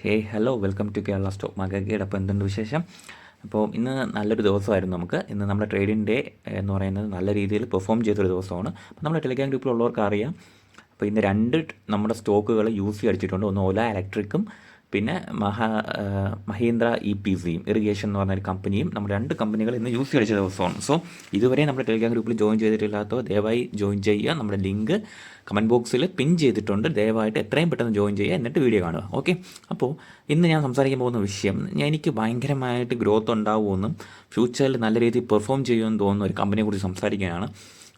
Hello welcome to Kerala stock market. അപ്പോൾ എന്തുണ്ട് വിശേഷം? അപ്പോൾ ഇന്ന് നല്ലൊരു ദിവസമായിരുന്നു. ഇന്ന് നമ്മുടെ ട്രേഡിംഗ് ഡേ എന്ന് പറയുന്നത് നല്ല രീതിയിൽ പെർഫോം ചെയ്തൊരു ദിവസമാണ്. അപ്പോൾ നമ്മുടെ ടെലിഗ്രാം ഗ്രൂപ്പിലുള്ളവർക്ക് അറിയാം. അപ്പോൾ ഇന്ന് നമ്മുടെ സ്റ്റോക്കുകൾ അടിച്ചിട്ടുണ്ട്. ഒന്ന് ഓല ഇലക്ട്രിക്കും പിന്നെ മഹീന്ദ്ര EPCയും ഇറിഗേഷൻ എന്ന് പറഞ്ഞ ഒരു കമ്പനിയും നമ്മുടെ രണ്ട് കമ്പനികൾ ഇന്ന് അടിച്ച ദിവസമാണ്. സോ ഇതുവരെ നമ്മുടെ ടെലിഗ്രാം ഗ്രൂപ്പിൽ ജോയിൻ ചെയ്തിട്ടില്ലാത്തവർ ദയവായി ജോയിൻ ചെയ്യുക. നമ്മുടെ ലിങ്ക് കമൻറ്റ് ബോക്സിൽ പിൻ ചെയ്തിട്ടുണ്ട്. ദയവായിട്ട് എത്രയും പെട്ടെന്ന് ജോയിൻ ചെയ്യുക, എന്നിട്ട് വീഡിയോ കാണുക. ഓക്കെ. അപ്പോൾ ഇന്ന് ഞാൻ സംസാരിക്കാൻ പോകുന്ന വിഷയം, എനിക്ക് ഭയങ്കരമായിട്ട് ഗ്രോത്ത് ഉണ്ടാവുമെന്നും ഫ്യൂച്ചറിൽ നല്ല രീതിയിൽ പെർഫോം ചെയ്യുമെന്ന് തോന്നുന്ന ഒരു കമ്പനിയെക്കുറിച്ച് സംസാരിക്കാനാണ്.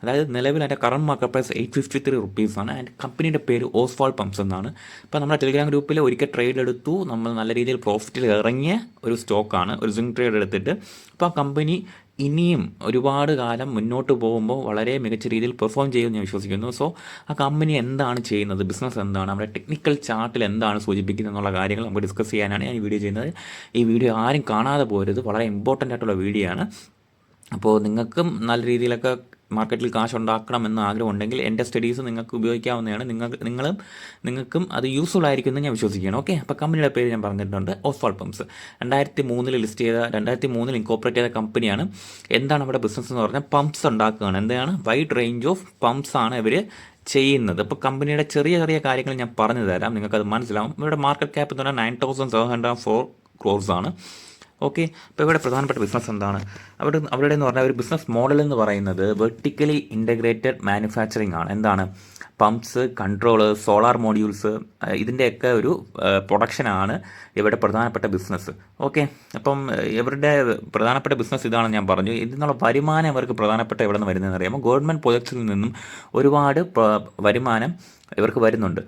അതായത് നിലവിൽ എൻ്റെ കറണ്ട് മാർക്കറ്റ് പ്രൈസ് 853 റുപ്പീസാണ്. ആൻഡ് കമ്പനിയുടെ പേര് ഓസ്വാൾ പമ്പ്സ് എന്നാണ്. ഇപ്പോൾ നമ്മുടെ ടെലിഗ്രാം ഗ്രൂപ്പിൽ ഒരിക്കൽ ട്രേഡ് എടുത്തു, നമ്മൾ നല്ല രീതിയിൽ പ്രോഫിറ്റിൽ ഇറങ്ങിയ ഒരു സ്റ്റോക്കാണ്, ഒരു സ്വിംഗ് ട്രേഡ് എടുത്തിട്ട്. അപ്പോൾ ആ കമ്പനി ഇനിയും ഒരുപാട് കാലം മുന്നോട്ട് പോകുമ്പോൾ വളരെ മികച്ച രീതിയിൽ പെർഫോം ചെയ്യുമെന്ന് ഞാൻ വിശ്വസിക്കുന്നു. സോ ആ കമ്പനി എന്താണ് ചെയ്യുന്നത്, ബിസിനസ് എന്താണ്, നമ്മുടെ ടെക്നിക്കൽ ചാർട്ടിൽ എന്താണ് സൂചിപ്പിക്കുന്നത് എന്നുള്ള കാര്യങ്ങൾ നമുക്ക് ഡിസ്കസ് ചെയ്യാനാണ് ഞാൻ ഈ വീഡിയോ ചെയ്യുന്നത്. ഈ വീഡിയോ ആരും കാണാതെ പോരുത്, വളരെ ഇമ്പോർട്ടൻ്റ് ആയിട്ടുള്ള വീഡിയോ ആണ്. അപ്പോൾ നിങ്ങൾക്കും നല്ല രീതിയിലൊക്കെ മാർക്കറ്റിൽ കാശ് ഉണ്ടാക്കണം എന്ന ആഗ്രഹം ഉണ്ടെങ്കിൽ എൻ്റെ സ്റ്റഡീസ് നിങ്ങൾക്ക് ഉപയോഗിക്കാവുന്നതാണ്. നിങ്ങൾക്കും അത് യൂസ്ഫുൾ ആയിരിക്കും എന്ന് ഞാൻ വിശ്വസിക്കുകയാണ്. ഓക്കെ. അപ്പോൾ കമ്പനിയുടെ പേര് ഞാൻ പറഞ്ഞിട്ടുണ്ട്, ഓസ്വാൾ പമ്പ്സ്. 2003 ഇൻകോപ്പറേറ്റ് ചെയ്ത കമ്പനിയാണ്. എന്താണ് അവിടെ ബിസിനസ് എന്ന് പറഞ്ഞാൽ പമ്പ്സ് ഉണ്ടാക്കുകയാണ്. എന്താണ്? വൈഡ് റേഞ്ച് ഓഫ് പമ്പ്സ് ആണ് ഇവർ ചെയ്യുന്നത്. അപ്പോൾ കമ്പനിയുടെ ചെറിയ ചെറിയ കാര്യങ്ങൾ ഞാൻ പറഞ്ഞു തരാം, നിങ്ങൾക്കത് മനസ്സിലാവും. ഇവരുടെ മാർക്കറ്റ് ക്യാപ്പ് എന്ന് പറഞ്ഞാൽ 9,704 crores ആണ്. ഓക്കെ. അപ്പോൾ ഇവിടെ പ്രധാനപ്പെട്ട ബിസിനസ് എന്താണ്? അവരുടെ എന്ന് പറഞ്ഞാൽ ഒരു ബിസിനസ് മോഡൽ എന്ന് പറയുന്നത് വെർട്ടിക്കലി ഇൻ്റഗ്രേറ്റഡ് മാനുഫാക്ചറിങ് ആണ്. എന്താണ്? പമ്പ്സ്, കൺട്രോളേഴ്സ്, സോളാർ മോഡ്യൂൾസ്, ഇതിൻ്റെയൊക്കെ ഒരു പ്രൊഡക്ഷനാണ് ഇവരുടെ പ്രധാനപ്പെട്ട ബിസിനസ്. ഓക്കെ. അപ്പം ഇവരുടെ പ്രധാനപ്പെട്ട ബിസിനസ് ഇതാണെന്ന് ഞാൻ പറഞ്ഞു. ഇതിനുള്ള വരുമാനം ഇവർക്ക് പ്രധാനപ്പെട്ട എവിടെ നിന്ന് വരുന്നതെന്ന് അറിയാമോ? ഗവൺമെൻറ് പ്രോജക്ട്സിൽ നിന്നും ഒരുപാട് വരുമാനം ഇവർക്ക് വരുന്നുണ്ട്.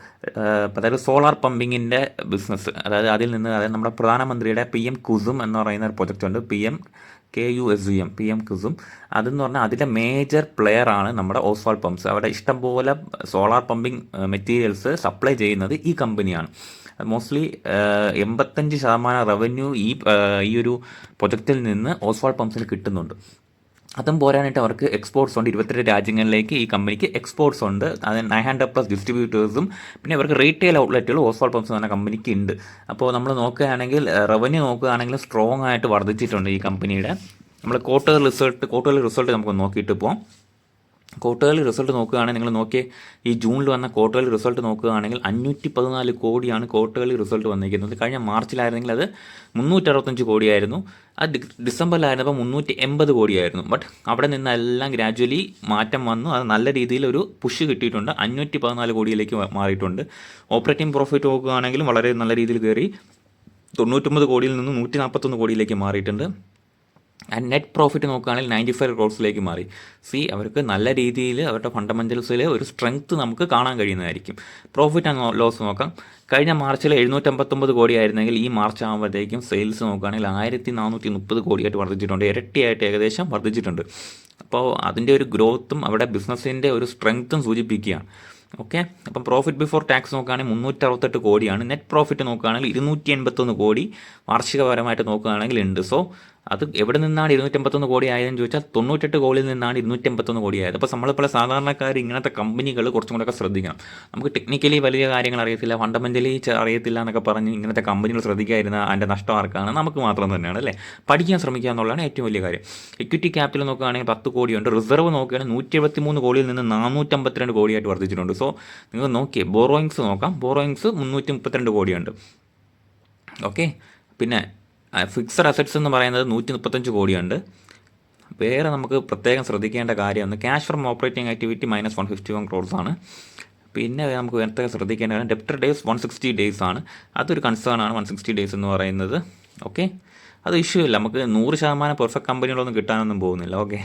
അതായത് സോളാർ പമ്പിങ്ങിൻ്റെ ബിസിനസ്, അതിൽ നിന്ന് നമ്മുടെ പ്രധാനമന്ത്രിയുടെ PM കുസും എന്ന് പറയുന്ന ഒരു പ്രൊജക്റ്റ് ഉണ്ട്, PM കുസും. അതെന്ന് പറഞ്ഞാൽ അതിൻ്റെ മേജർ പ്ലെയർ ആണ് നമ്മുടെ ഓസ്വാൾ പമ്പ്സ്. അവിടെ ഇഷ്ടംപോലെ സോളാർ പമ്പിങ് മെറ്റീരിയൽസ് സപ്ലൈ ചെയ്യുന്നത് ഈ കമ്പനിയാണ്. മോസ്റ്റ്ലി 85% റവന്യൂ ഈ ഒരു പ്രൊജക്റ്റിൽ നിന്ന് ഓസ്വാൾ പമ്പ്സിന് കിട്ടുന്നുണ്ട്. അതും പോരാനായിട്ട് അവർക്ക് എക്സ്പോർട്സ് ഉണ്ട്. 22 രാജ്യങ്ങളിലേക്ക് ഈ കമ്പനിക്ക് എക്സ്പോർട്സ് ഉണ്ട്. അത് 900+ ഡിസ്ട്രിബ്യൂട്ടേഴ്സും പിന്നെ ഇവർക്ക് റീറ്റെയിൽ ഔട്ട്ലെറ്റുകൾ ഓസ്വാൾ പമ്പ്സ് എന്ന കമ്പനിക്ക് ഉണ്ട്. അപ്പോൾ നമ്മൾ നോക്കുകയാണെങ്കിൽ റവന്യൂ നോക്കുകയാണെങ്കിൽ സ്ട്രോങ് ആയിട്ട് വർദ്ധിച്ചിട്ടുണ്ട് ഈ കമ്പനിയുടെ. നമ്മൾ ക്വാർട്ടർലി റിസൾട്ട് നമുക്ക് നോക്കിയിട്ട് പോകാം. ക്വാർട്ടർലി റിസൾട്ട് നോക്കുകയാണെങ്കിൽ നിങ്ങൾ നോക്കിയേ, ഈ ജൂണിൽ വന്ന ക്വാർട്ടർലി റിസൾട്ട് നോക്കുകയാണെങ്കിൽ 514 കോടിയാണ് ക്വാർട്ടർലി റിസൾട്ട് വന്നിരിക്കുന്നത്. കഴിഞ്ഞ മാർച്ചിലായിരുന്നെങ്കിൽ അത് 365 കോടിയായിരുന്നു. അത് ഡിസംബറിലായിരുന്നപ്പോൾ 380 കോടിയായിരുന്നു. ബട്ട് അവിടെ നിന്നെല്ലാം ഗ്രാജ്വലി മാറ്റം വന്നു. അത് നല്ല രീതിയിൽ ഒരു പുഷ് കിട്ടിയിട്ടുണ്ട്. 514 കോടിയിലേക്ക് മാറിയിട്ടുണ്ട്. ഓപ്പറേറ്റിംഗ് പ്രോഫിറ്റ് നോക്കുകയാണെങ്കിലും വളരെ നല്ല രീതിയിൽ കയറി 99 കോടിയിൽ നിന്ന് 141 കോടിയിലേക്ക് മാറിയിട്ടുണ്ട്. ആൻഡ് നെറ്റ് പ്രോഫിറ്റ് നോക്കുകയാണെങ്കിൽ 95 crores മാറി. അവർക്ക് നല്ല രീതിയിൽ അവരുടെ ഫണ്ടമെൻ്റൽസിൽ ഒരു സ്ട്രെങ്ത്ത് നമുക്ക് കാണാൻ കഴിയുന്നതായിരിക്കും. പ്രോഫിറ്റ് ആൻഡ് ലോസ് നോക്കാം. കഴിഞ്ഞ മാർച്ചിൽ 759 കോടിയായിരുന്നെങ്കിൽ ഈ മാർച്ച് ആകുമ്പോഴത്തേക്കും സെയിൽസ് നോക്കുകയാണെങ്കിൽ 1430 കോടിയായിട്ട് വർദ്ധിച്ചിട്ടുണ്ട്. ഇരട്ടിയായിട്ട് ഏകദേശം വർദ്ധിച്ചിട്ടുണ്ട്. അപ്പോൾ അതിൻ്റെ ഒരു ഗ്രോത്തും അവിടെ ബിസിനസ്സിൻ്റെ ഒരു സ്ട്രെങ്ത്തും സൂചിപ്പിക്കുകയാണ്. ഓക്കെ. അപ്പം പ്രോഫിറ്റ് ബിഫോർ ടാക്സ് നോക്കുകയാണെങ്കിൽ 368 കോടിയാണ്. നെറ്റ് പ്രോഫിറ്റ് നോക്കുകയാണെങ്കിൽ 281 കോടി വാർഷികപരമായിട്ട് നോക്കുകയാണെങ്കിൽ ഉണ്ട്. സോ അത് എവിടെ നിന്നാണ് 281 കോടി ആയതെന്ന് ചോദിച്ചാൽ 98 കോടിയിൽ നിന്നാണ് 281 കോടി ആയത്. അപ്പോൾ നമ്മളിപ്പോൾ സാധാരണക്കാർ ഇങ്ങനത്തെ കമ്പനികൾ കുറച്ചും കൂടെയൊക്കെ ശ്രദ്ധിക്കണം. നമുക്ക് ടെക്നിക്കലി വലിയ കാര്യങ്ങൾ അറിയത്തില്ല, ഫണ്ടമെൻ്റലി അറിയത്തില്ല എന്നൊക്കെ പറഞ്ഞ് ഇങ്ങനത്തെ കമ്പനികൾ ശ്രദ്ധിക്കാതിരുന്ന അതിൻ്റെ നഷ്ടം ആർക്കാണ്? നമുക്ക് മാത്രം തന്നെയാണ് അല്ലേ. പഠിക്കാൻ ശ്രമിക്കുക എന്നുള്ളതാണ് ഏറ്റവും വലിയ കാര്യം. ഇക്വിറ്റി ക്യാപിറ്റൽ നോക്കുകയാണെങ്കിൽ 10 കോടിയുണ്ട്. റിസർവ് നോക്കുകയാണെങ്കിൽ 173 കോടിയിൽ നിന്ന് 452 കോടിയായിട്ട് വർദ്ധിച്ചിട്ടുണ്ട്. സോ നിങ്ങൾ നോക്കിയേ, ബോറോയിങ്സ് നോക്കാം. ബോറോയിങ്സ് 332 കോടിയുണ്ട്. ഓക്കെ. പിന്നെ ഫിക്സഡ് അസറ്റ്സ് എന്ന് പറയുന്നത് 135 കോടിയുണ്ട്. വേറെ നമുക്ക് പ്രത്യേകം ശ്രദ്ധിക്കേണ്ട കാര്യമാണ് cash from operating activity -151 crores ആണ്. പിന്നെ നമുക്ക് പ്രത്യേകം ശ്രദ്ധിക്കേണ്ട കാര്യം ഡെപ്റ്റർ ഡേയ്സ് 160 days ആണ്. അതൊരു കൺസേൺ ആണ്, 160 days എന്ന് പറയുന്നത്. ഓക്കെ. അത് ഇഷ്യൂ ഇല്ല, നമുക്ക് 100% പെർഫെക്റ്റ് കമ്പനികളൊന്നും കിട്ടാനൊന്നും പോകുന്നില്ല. ഓക്കെ.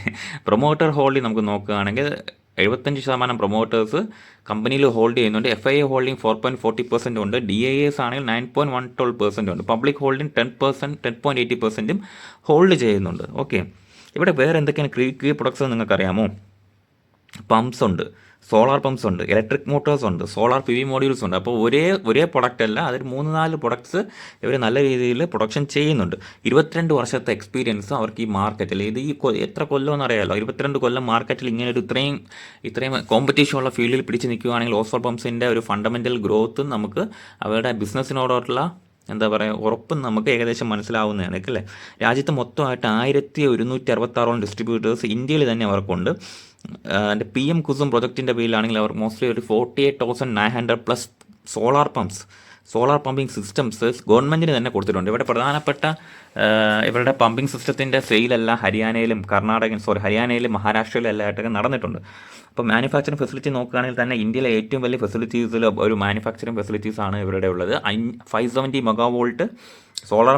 പ്രൊമോട്ടർ ഹോൾഡിംഗ് നമുക്ക് നോക്കുകയാണെങ്കിൽ 75% പ്രൊമോട്ടേഴ്സ് കമ്പനിയിൽ ഹോൾഡ് ചെയ്യുന്നുണ്ട്. FIA ഹോൾഡിംഗ് 4.40% ഉണ്ട്. DIAs ആണെങ്കിൽ 9.12% ഉണ്ട്. പബ്ലിക് ഹോൾഡിംഗ് 10.80% ഹോൾഡ് ചെയ്യുന്നുണ്ട്. ഓക്കെ. ഇവിടെ വേറെ എന്തൊക്കെയാണ് കീ പ്രൊഡക്ട്സ് നിങ്ങൾക്കറിയാമോ? പമ്പ്സ് ഉണ്ട്, സോളാർ പമ്പ്സ് ഉണ്ട്, ഇലക്ട്രിക് മോട്ടോഴ്സ് ഉണ്ട്, സോളാർ PV മോഡ്യൂൾസ് ഉണ്ട്. അപ്പോൾ ഒരേ പ്രൊഡക്റ്റ് അല്ല, അതിൽ 3-4 പ്രൊഡക്ട്സ് ഇവർ നല്ല രീതിയിൽ പ്രൊഡക്ഷൻ ചെയ്യുന്നുണ്ട്. 22 വർഷത്തെ എക്സ്പീരിയൻസ് അവർക്ക് ഈ മാർക്കറ്റിൽ, ഇത് എത്ര കൊല്ലമെന്ന് അറിയാമല്ലോ, 22 കൊല്ലം മാർക്കറ്റിൽ ഇങ്ങനെ ഒരു ഇത്രയും കോമ്പറ്റീഷൻ ഉള്ള ഫീൽഡിൽ പിടിച്ച് നിൽക്കുകയാണെങ്കിൽ ഓസ്വാൾ പമ്പ്സിൻ്റെ ഒരു ഫണ്ടമെൻ്റൽ ഗ്രോത്തും നമുക്ക് അവരുടെ ബിസിനസ്സിനോടുള്ള എന്താ പറയുക ഉറപ്പും നമുക്ക് ഏകദേശം മനസ്സിലാവുന്നതാണ് അല്ലേ. രാജ്യത്ത് മൊത്തമായിട്ട് 1166 ഡിസ്ട്രിബ്യൂട്ടേഴ്സ് ഇന്ത്യയിൽ തന്നെ അവർക്കുണ്ട്. എൻ്റെ PM കുസും പ്രൊജക്റ്റിൻ്റെ പേരിലാണെങ്കിൽ അവർ മോസ്റ്റ്ലി ഒരു 48,900+ സോളാർ പമ്പിംഗ് സിസ്റ്റംസ് ഗവൺമെൻറ്റിന് തന്നെ കൊടുത്തിട്ടുണ്ട്. ഇവിടെ പ്രധാനപ്പെട്ട ഇവരുടെ പമ്പിംഗ് സിസ്റ്റത്തിൻ്റെ സെയിലെല്ലാം ഹരിയാനയിലും മഹാരാഷ്ട്രയിലും എല്ലായിട്ടൊക്കെ നടന്നിട്ടുണ്ട്. അപ്പോൾ മാനുഫാക്ചറിങ് ഫെസിലിറ്റി നോക്കുകയാണെങ്കിൽ തന്നെ ഇന്ത്യയിലെ ഏറ്റവും വലിയ ഫെസിലിറ്റീസിൽ ഒരു മാനുഫാക്ചറിങ് ഫെസിലിറ്റീസാണ് ഇവരുടെ ഉള്ളത്. 570 മെഗാവോൾട്ട് സോളാർ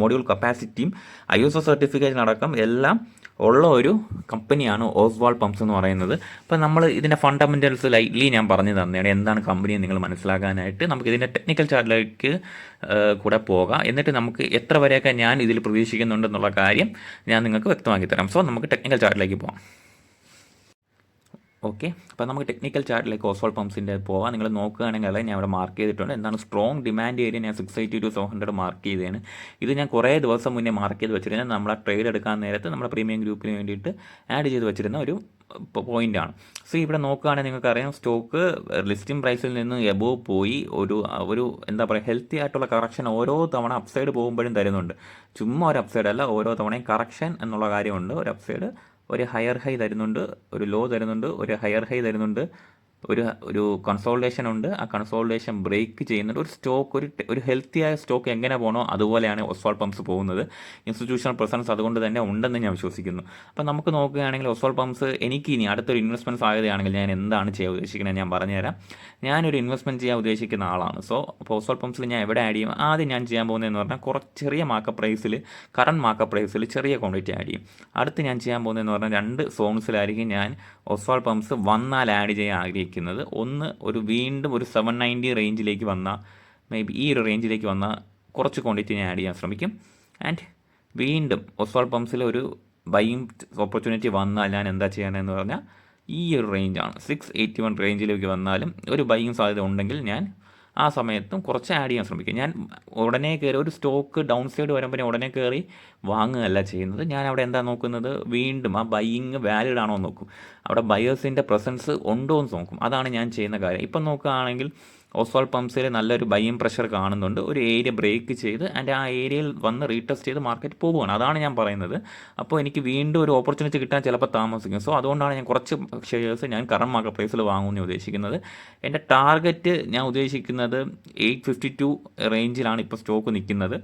മോഡ്യൂൾ കപ്പാസിറ്റിയും ISO സർട്ടിഫിക്കേഷൻ അടക്കം എല്ലാം ഉള്ള ഒരു കമ്പനിയാണ് ഓസ്വാൾ പമ്പ്സ് എന്ന് പറയുന്നത്. അപ്പോൾ നമ്മൾ ഇതിൻ്റെ ഫണ്ടമെൻറ്റൽസ് ലൈറ്റ്ലി ഞാൻ പറഞ്ഞു തന്നെയാണ് എന്താണ് കമ്പനി നിങ്ങൾ മനസ്സിലാക്കാനായിട്ട്. നമുക്ക് ഇതിൻ്റെ ടെക്നിക്കൽ ചാർട്ടിലേക്ക് കൂടെ പോകാം. എന്നിട്ട് നമുക്ക് എത്ര വരെയൊക്കെ ഞാൻ ഇതിൽ പ്രതീക്ഷിക്കുന്നുണ്ടെന്നുള്ള കാര്യം ഞാൻ നിങ്ങൾക്ക് വ്യക്തമാക്കി തരാം. സോ നമുക്ക് ടെക്നിക്കൽ ചാർട്ടിലേക്ക് പോകാം. ഓക്കെ, അപ്പോൾ നമുക്ക് ടെക്നിക്കൽ ചാർട്ടിലേക്ക് ഓസ്വാൾ പമ്പ്സിൻ്റെ പോകാം. നിങ്ങൾ നോക്കുകയാണെങ്കിൽ ഞാൻ ഇവിടെ മാർക്ക് ചെയ്തിട്ടുണ്ട്. എന്താണ് സ്ട്രോങ് ഡിമാൻഡ് ഏരിയ ഞാൻ 680 to 700 മാർക്ക് ചെയ്തതാണ്. ഇത് ഞാൻ കുറേ ദിവസം മുന്നേ മാർക്ക് ചെയ്ത് വെച്ചിരുന്നത് നമ്മളെ ട്രേഡ് എടുക്കാൻ നേരത്ത് നമ്മുടെ പ്രീമിയം ഗ്രൂപ്പിന് വേണ്ടിയിട്ട് ആഡ് ചെയ്ത് വെച്ചിരുന്ന ഒരു പോയിൻ്റാണ്. സോ ഇവിടെ നോക്കുകയാണെങ്കിൽ നിങ്ങൾക്കറിയാം സ്റ്റോക്ക് ലിസ്റ്റിംഗ് പ്രൈസിൽ നിന്ന് എബോവ് പോയി ഒരു എന്താ പറയുക ഹെൽത്തി ആയിട്ടുള്ള കറക്ഷൻ ഓരോ തവണ അപ്സൈഡ് പോകുമ്പോഴും തരുന്നുണ്ട്. ചുമ്മാ ഒരു അപ്സൈഡ് അല്ല, ഓരോ തവണയും കറക്ഷൻ എന്നുള്ള കാര്യമുണ്ട്. ഒരു അപ്സൈഡ് ഒരു ഹയർ ഹൈ തരുന്നുണ്ട്, ഒരു ലോ തരുന്നുണ്ട്, ഒരു ഹയർ ഹൈ തരുന്നുണ്ട്, ഒരു കൺസോൾട്ടേഷൻ ഉണ്ട്. ആ കൺസോൾട്ടേഷൻ ബ്രേക്ക് ചെയ്യുന്നുണ്ട്. ഒരു സ്റ്റോക്ക് ഒരു ഹെൽത്തിയായ സ്റ്റോക്ക് എങ്ങനെ പോകണോ അതുപോലെയാണ് ഓസ്വാൾ പമ്പ്സ് പോകുന്നത്. ഇൻസ്റ്റിറ്റ്യൂഷണൽ പ്രസൻസ് അതുകൊണ്ട് തന്നെ ഉണ്ടെന്ന് ഞാൻ വിശ്വസിക്കുന്നു. അപ്പോൾ നമുക്ക് നോക്കുകയാണെങ്കിൽ ഓസ്വാൾ പമ്പ്സ് എനിക്ക് ഇനി അടുത്തൊരു ഇൻവെസ്റ്റ്മെൻറ്റ് സാധ്യതയാണെങ്കിൽ ഞാൻ എന്താണ് ചെയ്യാൻ ഉദ്ദേശിക്കുന്നത് ഞാൻ പറഞ്ഞുതരാം. ഞാനൊരു ഇൻവെസ്റ്റ്മെൻറ്റ് ചെയ്യാൻ ഉദ്ദേശിക്കുന്ന ആളാണ്. സോ അപ്പോൾ ഓസ്വാൾ പമ്പ്സിൽ ഞാൻ എവിടെ ആഡ് ചെയ്യും? ആദ്യം ഞാൻ ചെയ്യാൻ പോകുന്നതെന്ന് പറഞ്ഞാൽ കുറച്ച് ചെറിയ മാർക്കറ്റ് പ്രൈസിൽ കറണ്ട് മാർക്കറ്റ് പ്രൈസിൽ ചെറിയ ക്വാണ്ടിറ്റി ആഡ് ചെയ്യും. അടുത്ത് ഞാൻ ചെയ്യാൻ പോകുന്നതെന്ന് പറഞ്ഞാൽ 2 സോൺസിലായിരിക്കും ഞാൻ ഓസ്വാൾ പമ്പ്സ് വന്നാൽ ആഡ് ചെയ്യാൻ ആഗ്രഹിക്കുന്നത്. ഒന്ന് വീണ്ടും ഒരു 790 റേഞ്ചിലേക്ക് വന്നാൽ മേ ബി ഈ ഒരു റേഞ്ചിലേക്ക് വന്നാൽ കുറച്ച് ക്വാണ്ടിറ്റി ഞാൻ ആഡ് ചെയ്യാൻ ശ്രമിക്കും. ആൻഡ് വീണ്ടും ഓസ്വാൾ പമ്പ്സിൽ ഒരു ബൈയിങ് ഓപ്പർച്യൂണിറ്റി വന്നാൽ ഞാൻ എന്താ ചെയ്യണമെന്ന് പറഞ്ഞാൽ ഈ ഒരു റേഞ്ചാണ് 681 റേഞ്ചിലേക്ക് വന്നാലും ഒരു ബൈയിങ് സാധ്യത ഉണ്ടെങ്കിൽ ഞാൻ ആ സമയത്തും കുറച്ച് ആഡ് ചെയ്യാൻ ശ്രമിക്കും. ഞാൻ ഉടനെ കയറി ഒരു സ്റ്റോക്ക് ഡൗൺ സൈഡ് വരുമ്പോൾ ഞാൻ ഉടനെ കയറി വാങ്ങുകയല്ല ചെയ്യുന്നത്. ഞാൻ അവിടെ എന്താ നോക്കുന്നത്, വീണ്ടും ആ ബൈയിങ് വാലിഡ് ആണോ എന്ന് നോക്കും. അവിടെ ബയേഴ്സിൻ്റെ പ്രസൻസ് ഉണ്ടോ എന്ന് നോക്കും. അതാണ് ഞാൻ ചെയ്യുന്ന കാര്യം. ഇപ്പം നോക്കുകയാണെങ്കിൽ ഓസ്വാൾ പമ്പ്സിൽ നല്ലൊരു ബൈയിങ് പ്രഷർ കാണുന്നുണ്ട്. ഒരു ഏരിയ ബ്രേക്ക് ചെയ്ത് ആൻഡ് ആ ഏരിയയിൽ വന്ന് റീടെസ്റ്റ് ചെയ്ത് മാർക്കറ്റ് പോവുകയാണ്. അതാണ് ഞാൻ പറയുന്നത്. അപ്പോൾ എനിക്ക് വീണ്ടും ഒരു ഓപ്പർച്യൂണിറ്റി കിട്ടാൻ ചിലപ്പോൾ താമസിക്കും. സോ അതുകൊണ്ടാണ് ഞാൻ കുറച്ച് ഷെയർസ് ഞാൻ കറണ്ട് മാർക്കറ്റ് പ്രൈസിൽ വാങ്ങുമെന്ന് ഉദ്ദേശിക്കുന്നത്. എൻ്റെ ടാർഗറ്റ് ഞാൻ ഉദ്ദേശിക്കുന്നത് 852 റേഞ്ചിലാണ് ഇപ്പോൾ സ്റ്റോക്ക് നിൽക്കുന്നത്.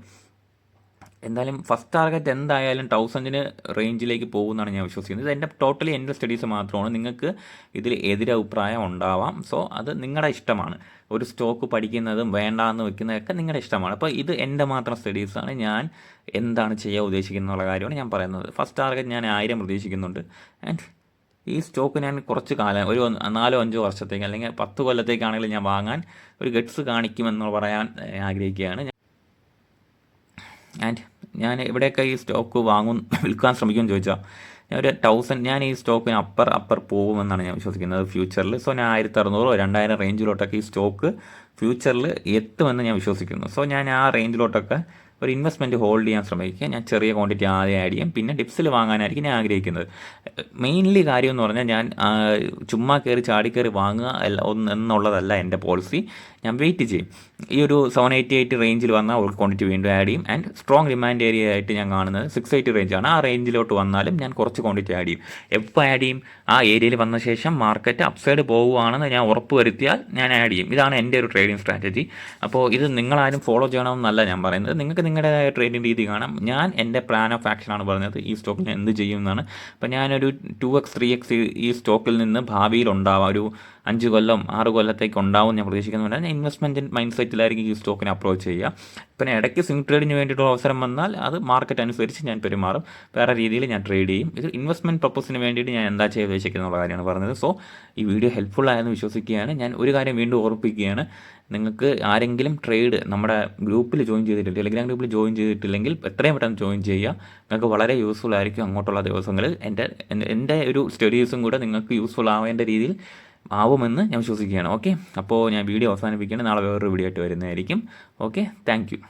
എന്തായാലും ഫസ്റ്റ് ടാർഗറ്റ് എന്തായാലും 1000 റേഞ്ചിലേക്ക് പോകുമെന്നാണ് ഞാൻ വിശ്വസിക്കുന്നത്. ഇത് എൻ്റെ ടോട്ടലി എൻ്റെ സ്റ്റഡീസ് മാത്രമാണ്. നിങ്ങൾക്ക് ഇതിൽ എതിരഭിപ്രായം ഉണ്ടാവാം. സോ അത് നിങ്ങളുടെ ഇഷ്ടമാണ്. ഒരു സ്റ്റോക്ക് പഠിക്കുന്നതും വേണ്ടാന്ന് വെക്കുന്നതൊക്കെ നിങ്ങളുടെ ഇഷ്ടമാണ്. അപ്പോൾ ഇത് എൻ്റെ മാത്രം സ്റ്റഡീസാണ്. ഞാൻ എന്താണ് ചെയ്യാൻ ഉദ്ദേശിക്കുന്നുള്ള കാര്യമാണ് ഞാൻ പറയുന്നത്. ഫസ്റ്റ് ടാർഗറ്റ് ഞാൻ 1000 പ്രതീക്ഷിക്കുന്നുണ്ട്. ആൻഡ് ഈ സ്റ്റോക്ക് ഞാൻ കുറച്ച് കാലം ഒരു 4-5 വർഷത്തേക്ക് അല്ലെങ്കിൽ 10 കൊല്ലത്തേക്കാണെങ്കിലും ഞാൻ വാങ്ങാൻ ഒരു ഗട്ട്സ് കാണിക്കുമെന്ന് പറയാൻ ആഗ്രഹിക്കുകയാണ്. ആൻഡ് ഞാൻ എവിടെയൊക്കെ ഈ സ്റ്റോക്ക് വിൽക്കാൻ ശ്രമിക്കുമെന്ന് ചോദിച്ചാൽ ഞാൻ ഒരു 1000 ഞാൻ ഈ സ്റ്റോക്കിന് അപ്പർ പോകുമെന്നാണ് ഞാൻ വിശ്വസിക്കുന്നത് ഫ്യൂച്ചറിൽ. സോ ഞാൻ 1600-2000 റേഞ്ചിലോട്ടൊക്കെ ഈ സ്റ്റോക്ക് ഫ്യൂച്ചറിൽ എത്തുമെന്ന് ഞാൻ വിശ്വസിക്കുന്നു. സോ ഞാൻ ആ റേഞ്ചിലോട്ടൊക്കെ ഒരു ഇൻവെസ്റ്റ്മെൻറ്റ് ഹോൾഡ് ചെയ്യാൻ ശ്രമിക്കുക. ഞാൻ ചെറിയ ക്വാണ്ടിറ്റി ആദ്യം ആഡ് ചെയ്യും, പിന്നെ ഡിപ്സിൽ വാങ്ങാനായിരിക്കും ഞാൻ ആഗ്രഹിക്കുന്നത്. മെയിൻലി കാര്യം എന്ന് പറഞ്ഞാൽ ഞാൻ ചുമ്മാ ചാടിക്കയറി വാങ്ങുക എന്നുള്ളതല്ല എൻ്റെ പോളിസി. ഞാൻ വെയിറ്റ് ചെയ്യും. ഈ ഒരു 788 റേഞ്ചിൽ വന്നാൽ ഒരു ക്വാണ്ടിറ്റി വീണ്ടും ആഡ് ചെയ്യും. ആൻഡ് സ്ട്രോങ് ഡിമാൻഡ് ഏരിയ ആയിട്ട് ഞാൻ കാണുന്നത് 680 റേഞ്ചാണ്. ആ റേഞ്ചിലോട്ട് വന്നാലും ഞാൻ കുറച്ച് ക്വാണ്ടിറ്റി ആഡ് ചെയ്യും. എപ്പോൾ ആഡ് ചെയ്യും? ആ ഏരിയയിൽ വന്ന ശേഷം മാർക്കറ്റ് അപ്സൈഡ് പോവുകയാണെന്ന് ഞാൻ ഉറപ്പ് വരുത്തിയാൽ ഞാൻ ആഡ് ചെയ്യും. ഇതാണ് എൻ്റെ ഒരു ട്രേഡിംഗ് സ്ട്രാറ്റജി. അപ്പോൾ ഇത് നിങ്ങളാരും ഫോളോ ചെയ്യണമെന്നല്ല ഞാൻ പറയുന്നത്. നിങ്ങൾക്ക് നിങ്ങളുടേതായ ട്രേഡിംഗ് രീതി കാണാം. ഞാൻ എൻ്റെ പ്ലാൻ ഓഫ് ആക്ഷനാണ് പറഞ്ഞത്. ഈ സ്റ്റോക്കിൽ ഞാൻ എന്ത് ചെയ്യും എന്നാണ്. അപ്പോൾ ഞാനൊരു 2x 3x ഈ സ്റ്റോക്കിൽ നിന്ന് ഭാവിയിൽ ഉണ്ടാവാം. ഒരു 5 കൊല്ലം 6 കൊല്ലത്തേക്ക് ഉണ്ടാവും ഞാൻ പ്രതീക്ഷിക്കുന്നുണ്ട്. ഞാൻ ഇൻവെസ്റ്റ്മെൻറ്റ് മൈൻഡ് സെറ്റിലായിരിക്കും ഈ സ്റ്റോക്കിനെ അപ്രോച്ച് ചെയ്യുക. പിന്നെ ഇടയ്ക്ക് സ്വിംഗ് ട്രേഡിന് വേണ്ടിയിട്ടുള്ള അവസരം വന്നാൽ അത് മാർക്കറ്റ് അനുസരിച്ച് ഞാൻ പെരുമാറും. വേറെ രീതിയിൽ ഞാൻ ട്രേഡ് ചെയ്യും. ഇത് ഇൻവെസ്റ്റ്മെൻറ്റ് പർപ്പസിന് വേണ്ടിയിട്ട് ഞാൻ എന്താ ചെയ്യാൻ ഉദ്ദേശിക്കുന്നുള്ള കാര്യമാണ് പറഞ്ഞത്. സോ ഈ വീഡിയോ ഹെൽപ്ഫുൾ ആയെന്ന് വിശ്വസിക്കുകയാണ്. ഞാൻ ഒരു കാര്യം വീണ്ടും ഓർപ്പിക്കുകയാണ്. നിങ്ങൾക്ക് ആരെങ്കിലും ട്രേഡ് നമ്മുടെ ഗ്രൂപ്പിൽ ജോയിൻ ചെയ്തിട്ടില്ല, ടെലിഗ്രാം ഗ്രൂപ്പിൽ ജോയിൻ ചെയ്തിട്ടില്ലെങ്കിൽ എത്രയും പെട്ടെന്ന് ജോയിൻ ചെയ്യുക. നിങ്ങൾക്ക് വളരെ യൂസ്ഫുൾ ആയിരിക്കും അങ്ങോട്ടുള്ള ദിവസങ്ങളിൽ. എൻ്റെ ഒരു സ്റ്റഡീസും കൂടെ നിങ്ങൾക്ക് യൂസ്ഫുൾ ആവേണ്ട രീതിയിൽ ആവുമെന്ന് ഞാൻ വിശ്വസിക്കുകയാണ്. ഓക്കെ, അപ്പോൾ ഞാൻ വീഡിയോ അവസാനിപ്പിക്കുകയാണ്. നാളെ വേറൊരു വീഡിയോ ആയിട്ട് വരുന്നതായിരിക്കും. Okay, thank you.